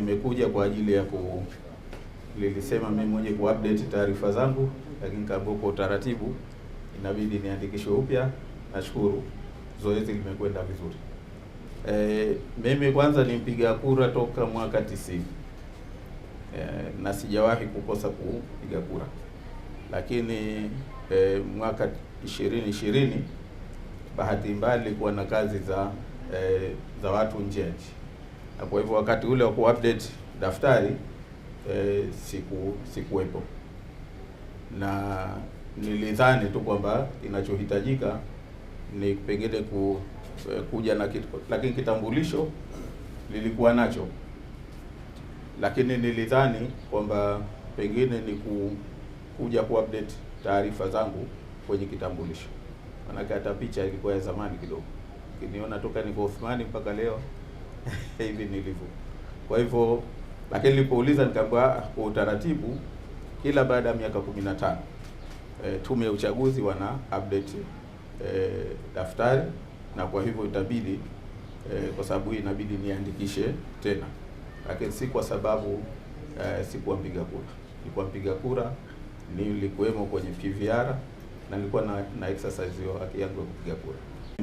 nimekuja kwa ajili ya nilisema mimi mwenyewe kuupdate taarifa zangu, lakini kaambiwa kwa utaratibu inabidi niandikishwe upya. Nashukuru zoezi limekwenda vizuri. Mimi kwanza ni mpiga kura toka mwaka 90. Na sijawahi kukosa kupiga kura, lakini mwaka 2020 bahati mbaya nilikuwa na kazi za watu nje ya nchi, na kwa hivyo wakati ule wa kuupdate daftari sikuwepo, na nilidhani tu kwamba kinachohitajika ni pengine kuja na kitu, lakini kitambulisho nilikuwa nacho, lakini nilidhani kwamba pengine ni kuja kuupdate taarifa zangu kwenye kitambulisho, maana hata picha ilikuwa ya zamani kidogo, ukiniona toka niko Uthmani mpaka leo hivi nilivyo. Kwa hivyo, lakini nilipouliza nikaambiwa kwa utaratibu kila baada ya miaka 15 tume ya uchaguzi wana update daftari, na kwa hivyo itabidi kwa sababu hii inabidi niandikishe tena, lakini si kwa sababu sikuwa mpiga kura. Nilikuwa mpiga kura, nilikuwemo kwenye PVR na nilikuwa na exercise hiyo haki yangu ya kupiga kura.